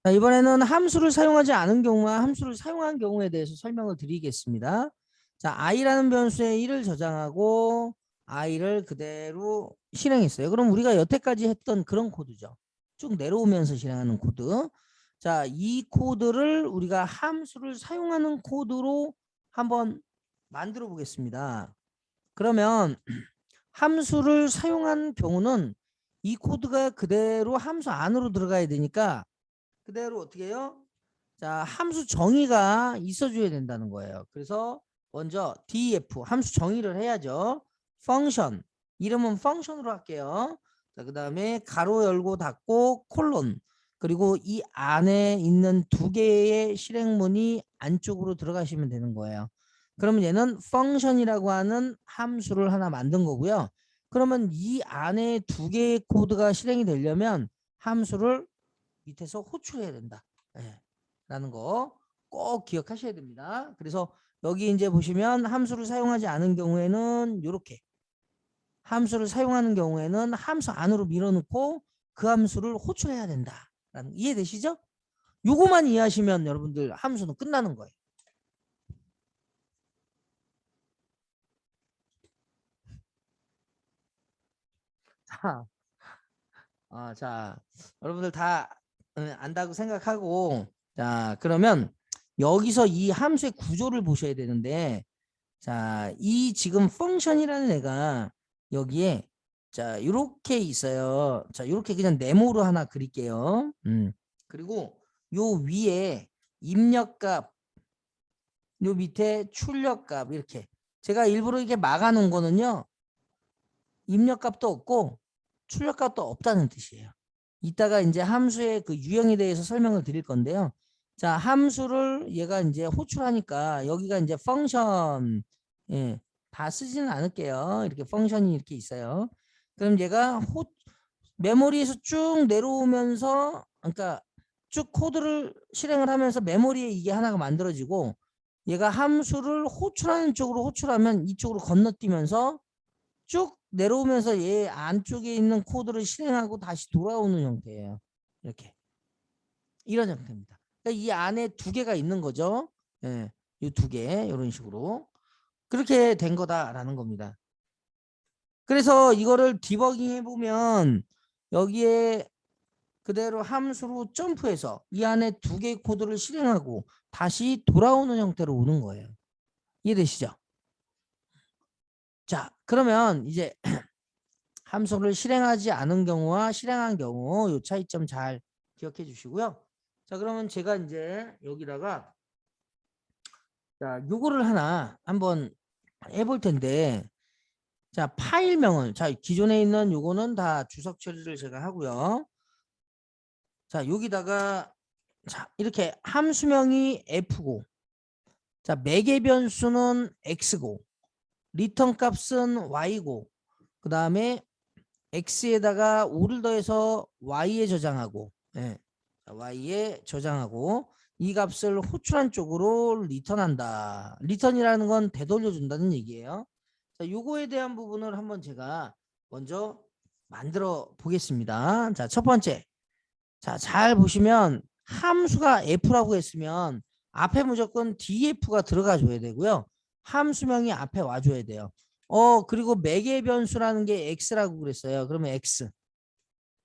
자, 이번에는 함수를 사용하지 않은 경우와 함수를 사용한 경우에 대해서 설명을 드리겠습니다. 자, i라는 변수에 1을 저장하고 i를 그대로 실행했어요. 그럼 우리가 여태까지 했던 그런 코드죠. 쭉 내려오면서 실행하는 코드. 자, 이 코드를 우리가 함수를 사용하는 코드로 한번 만들어 보겠습니다. 그러면 함수를 사용한 경우는 이 코드가 그대로 함수 안으로 들어가야 되니까 그대로 어떻게 해요? 자, 함수 정의가 있어줘야 된다는 거예요. 그래서 먼저 def 함수 정의를 해야죠. 펑션 이름은 펑션으로 할게요. 자, 그 다음에 가로 열고 닫고 콜론 그리고 이 안에 있는 두 개의 실행문이 안쪽으로 들어가시면 되는 거예요. 그러면 얘는 펑션이라고 하는 함수를 하나 만든 거고요. 그러면 이 안에 두 개의 코드가 실행이 되려면 함수를 밑에서 호출해야 된다. 예, 라는 거 꼭 기억하셔야 됩니다. 그래서 여기 이제 보시면 함수를 사용하지 않은 경우에는 이렇게 함수를 사용하는 경우에는 함수 안으로 밀어넣고 그 함수를 호출해야 된다. 이해되시죠? 요거만 이해하시면 여러분들 함수는 끝나는 거예요. 자, 자 여러분들 다 안다고 생각하고 자 그러면 여기서 이 함수의 구조를 보셔야 되는데 자, 이 지금 펑션이라는 애가 여기에 자, 요렇게 있어요. 자, 요렇게 그냥 네모로 하나 그릴게요. 그리고 요 위에 입력값, 요 밑에 출력값 이렇게 제가 일부러 이렇게 막아 놓은 거는요. 입력값도 없고 출력값도 없다는 뜻이에요. 이따가 이제 함수의 그 유형에 대해서 설명을 드릴 건데요. 자, 함수를 얘가 이제 호출하니까 여기가 이제 펑션, 예, 다 쓰지는 않을게요. 이렇게 펑션이 이렇게 있어요. 그럼 얘가 메모리에서 쭉 내려오면서, 그러니까 쭉 코드를 실행을 하면서 메모리에 이게 하나가 만들어지고 얘가 함수를 호출하는 쪽으로 호출하면 이쪽으로 건너뛰면서 쭉 내려오면서 얘 안쪽에 있는 코드를 실행하고 다시 돌아오는 형태예요. 이렇게 이런 형태입니다. 그러니까 이 안에 두 개가 있는 거죠. 예, 이 두 개 이런 식으로 그렇게 된 거다라는 겁니다. 그래서 이거를 디버깅 해보면 여기에 그대로 함수로 점프해서 이 안에 두 개의 코드를 실행하고 다시 돌아오는 형태로 오는 거예요. 이해되시죠? 자, 그러면 이제 함수를 실행하지 않은 경우와 실행한 경우 이 차이점 잘 기억해 주시고요. 자, 그러면 제가 이제 여기다가 자, 요거를 하나 한번 해볼 텐데 자, 파일명을 자, 기존에 있는 요거는 다 주석 처리를 제가 하고요. 자, 여기다가 자, 이렇게 함수명이 F고 자, 매개 변수는 X고 리턴 값은 Y고 그 다음에 X에다가 5를 더해서 Y에 저장하고 예. Y에 저장하고 이 값을 호출한 쪽으로 리턴한다. 리턴이라는 건 되돌려준다는 얘기예요. 자, 요거에 대한 부분을 한번 제가 먼저 만들어 보겠습니다. 자, 첫 번째. 자, 잘 보시면 함수가 F라고 했으면 앞에 무조건 DF가 들어가 줘야 되고요. 함수명이 앞에 와줘야 돼요. 그리고 매개 변수라는 게 X라고 그랬어요. 그러면 X.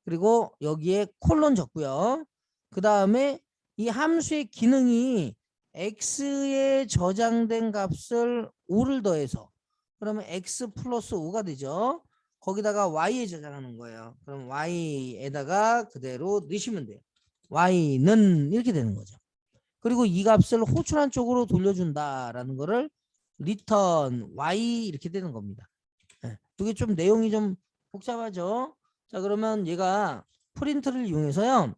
그리고 여기에 콜론 적고요. 그 다음에 이 함수의 기능이 X에 저장된 값을 5를 더해서 그러면 X 플러스 5가 되죠. 거기다가 Y에 저장하는 거예요. 그럼 Y에다가 그대로 넣으시면 돼요. Y는 이렇게 되는 거죠. 그리고 이 값을 호출한 쪽으로 돌려준다라는 거를 return Y 이렇게 되는 겁니다. 이게 좀 내용이 좀 복잡하죠. 자, 그러면 얘가 프린트를 이용해서요.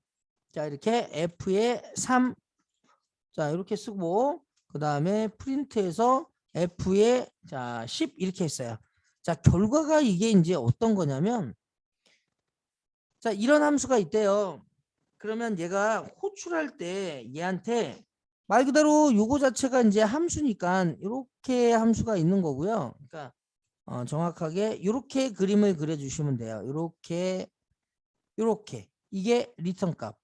자, 이렇게 F에 3. 자, 이렇게 쓰고 그 다음에 프린트해서 F에 자, 10 이렇게 했어요. 자, 결과가 이게 이제 어떤 거냐면 자, 이런 함수가 있대요. 그러면 얘가 호출할 때 얘한테 말 그대로 요거 자체가 이제 함수니까 이렇게 함수가 있는 거고요. 그러니까 정확하게 이렇게 그림을 그려주시면 돼요. 이렇게 이게 리턴 값.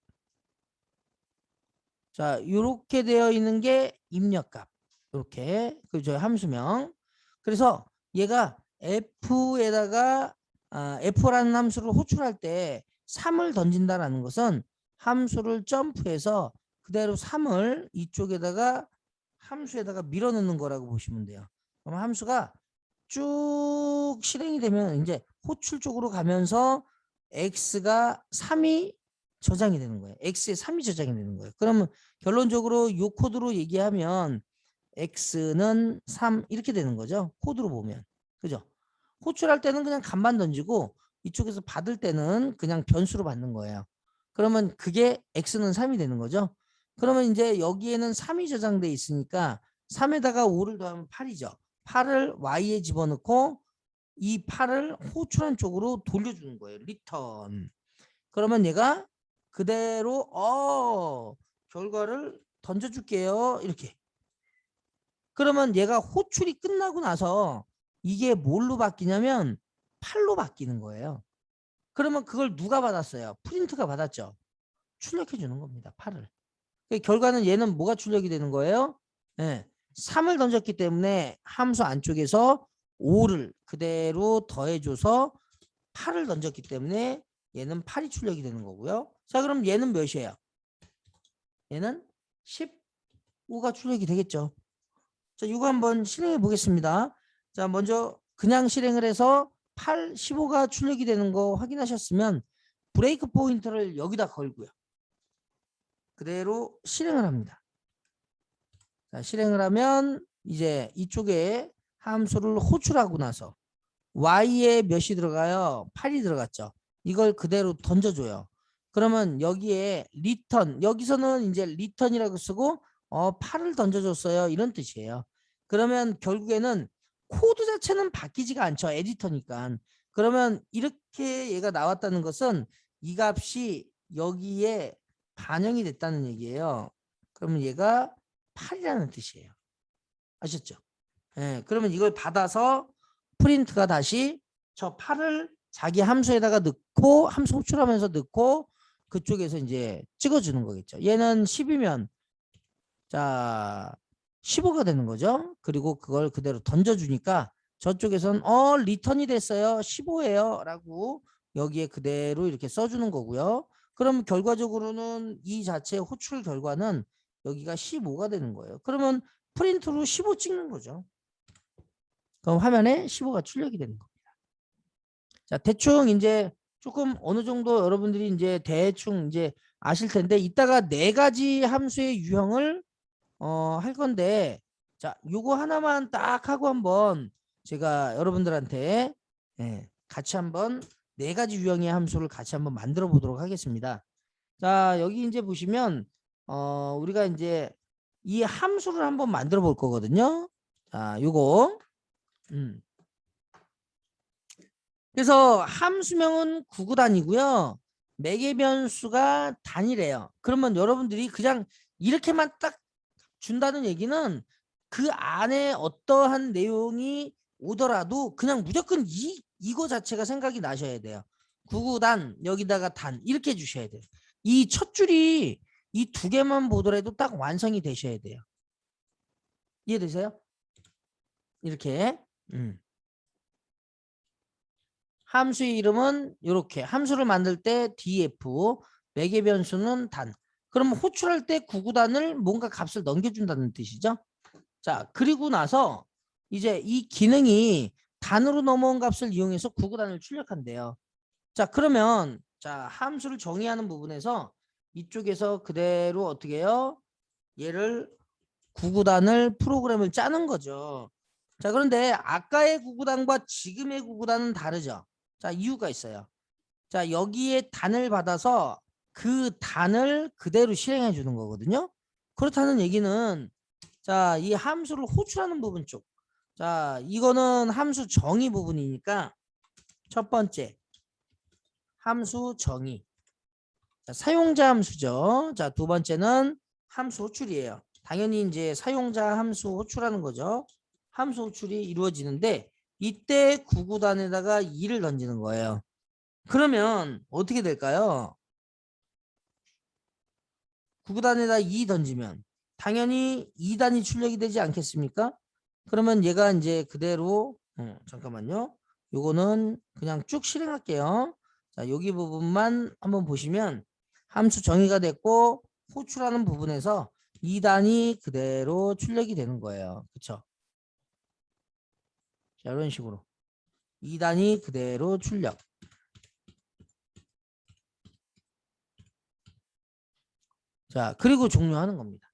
자, 이렇게 되어 있는 게 입력값. 이렇게 그 저희 함수명. 그래서 얘가 f에다가 f라는 함수를 호출할 때 3을 던진다라는 것은 함수를 점프해서 그대로 3을 이쪽에다가 함수에다가 밀어넣는 거라고 보시면 돼요. 그럼 함수가 쭉 실행이 되면 이제 호출 쪽으로 가면서 x가 3이 저장이 되는 거예요. x에 3이 저장이 되는 거예요. 그러면 결론적으로 이 코드로 얘기하면 x는 3 이렇게 되는 거죠. 코드로 보면. 그죠? 호출할 때는 그냥 값만 던지고 이쪽에서 받을 때는 그냥 변수로 받는 거예요. 그러면 그게 x는 3이 되는 거죠. 그러면 이제 여기에는 3이 저장돼 있으니까 3에다가 5를 더하면 8이죠. 8을 y에 집어넣고 이 8을 호출한 쪽으로 돌려주는 거예요. 리턴. 그러면 얘가 그대로 결과를 던져줄게요. 이렇게. 그러면 얘가 호출이 끝나고 나서 이게 뭘로 바뀌냐면 8로 바뀌는 거예요. 그러면 그걸 누가 받았어요? 프린트가 받았죠. 출력해 주는 겁니다. 8을. 결과는 얘는 뭐가 출력이 되는 거예요? 네. 3을 던졌기 때문에 함수 안쪽에서 5를 그대로 더해줘서 8을 던졌기 때문에 얘는 8이 출력이 되는 거고요. 자, 그럼 얘는 몇이에요? 얘는 15가 출력이 되겠죠. 자, 이거 한번 실행해 보겠습니다. 자, 먼저 그냥 실행을 해서 8, 15가 출력이 되는 거 확인하셨으면 브레이크 포인터를 여기다 걸고요. 그대로 실행을 합니다. 자, 실행을 하면 이제 이쪽에 함수를 호출하고 나서 y에 몇이 들어가요? 8이 들어갔죠. 이걸 그대로 던져줘요. 그러면 여기에 리턴, 여기서는 이제 리턴이라고 쓰고 8을 던져줬어요. 이런 뜻이에요. 그러면 결국에는 코드 자체는 바뀌지가 않죠. 에디터니까. 그러면 이렇게 얘가 나왔다는 것은 이 값이 여기에 반영이 됐다는 얘기예요. 그러면 얘가 8이라는 뜻이에요. 아셨죠? 예, 그러면 이걸 받아서 프린트가 다시 저 8을 자기 함수에다가 넣고 함수 호출하면서 넣고 그쪽에서 이제 찍어주는 거겠죠. 얘는 10이면 자 15가 되는 거죠. 그리고 그걸 그대로 던져주니까 저쪽에서는 리턴이 됐어요. 15예요. 라고 여기에 그대로 이렇게 써주는 거고요. 그럼 결과적으로는 이 자체의 호출 결과는 여기가 15가 되는 거예요. 그러면 프린트로 15 찍는 거죠. 그럼 화면에 15가 출력이 되는 겁니다. 자, 대충 이제 조금 어느 정도 여러분들이 이제 대충 이제 아실 텐데 이따가 4가지 함수의 유형을 할 건데 자, 요거 하나만 딱 하고 한번 제가 여러분들한테 같이 한번 4가지 유형의 함수를 같이 한번 만들어 보도록 하겠습니다. 자, 여기 이제 보시면 우리가 이제 이 함수를 한번 만들어 볼 거거든요. 자, 요거 그래서 함수명은 구구단이고요. 매개 변수가 단이래요. 그러면 여러분들이 그냥 이렇게만 딱 준다는 얘기는 그 안에 어떠한 내용이 오더라도 그냥 무조건 이거 자체가 생각이 나셔야 돼요. 구구단 여기다가 단 이렇게 주셔야 돼요. 이 첫 줄이 이 2개만 보더라도 딱 완성이 되셔야 돼요. 이해되세요? 이렇게. 함수의 이름은 이렇게 함수를 만들 때 df 매개 변수는 단. 그럼 호출할 때 구구단을 뭔가 값을 넘겨준다는 뜻이죠. 자, 그리고 나서 이제 이 기능이 단으로 넘어온 값을 이용해서 구구단을 출력한대요. 자, 그러면 자 함수를 정의하는 부분에서 이쪽에서 그대로 어떻게 해요? 얘를 구구단을 프로그램을 짜는 거죠. 자, 그런데 아까의 구구단과 지금의 구구단은 다르죠. 자, 이유가 있어요. 자, 여기에 단을 받아서 그 단을 그대로 실행해 주는 거거든요. 그렇다는 얘기는 자, 이 함수를 호출하는 부분 쪽. 자, 이거는 함수 정의 부분이니까 첫 번째 함수 정의. 자, 사용자 함수죠. 자, 두 번째는 함수 호출이에요. 당연히 이제 사용자 함수 호출하는 거죠. 함수 호출이 이루어지는데 이때 구구단에다가 2를 던지는 거예요. 그러면 어떻게 될까요? 9구단에다 2 던지면 당연히 2단이 출력이 되지 않겠습니까? 그러면 얘가 이제 그대로 잠깐만요. 요거는 그냥 쭉 실행할게요. 자, 여기 부분만 한번 보시면 함수 정의가 됐고 호출하는 부분에서 2단이 그대로 출력이 되는 거예요. 그렇죠? 자, 이런 식으로 2단이 그대로 출력. 자, 그리고 종료하는 겁니다.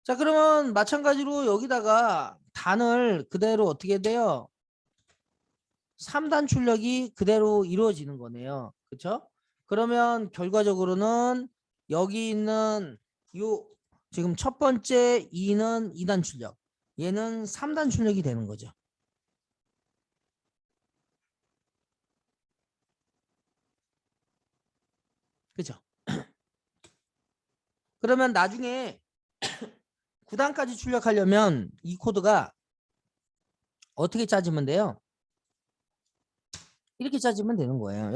자, 그러면 마찬가지로 여기다가 단을 그대로 어떻게 돼요? 3단 출력이 그대로 이루어지는 거네요. 그렇죠? 그러면 결과적으로는 여기 있는 요 지금 첫 번째 2는 2단 출력, 얘는 3단 출력이 되는 거죠. 그렇죠? 그러면 나중에 9단까지 출력하려면 이 코드가 어떻게 짜지면 돼요? 이렇게 짜지면 되는 거예요.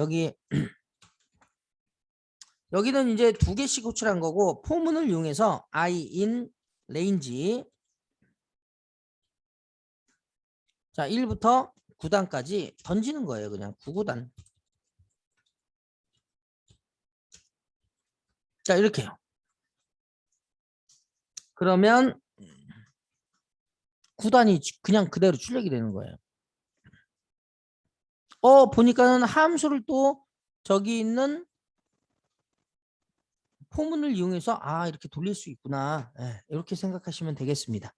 여기는 이제 2개씩 호출한 거고 포문을 이용해서 I in range 자 1부터 9단까지 던지는 거예요. 그냥 9구단. 자 이렇게요. 그러면 9단이 그냥 그대로 출력이 되는 거예요. 보니까는 함수를 또 저기 있는 포문을 이용해서 이렇게 돌릴 수 있구나. 이렇게 생각하시면 되겠습니다.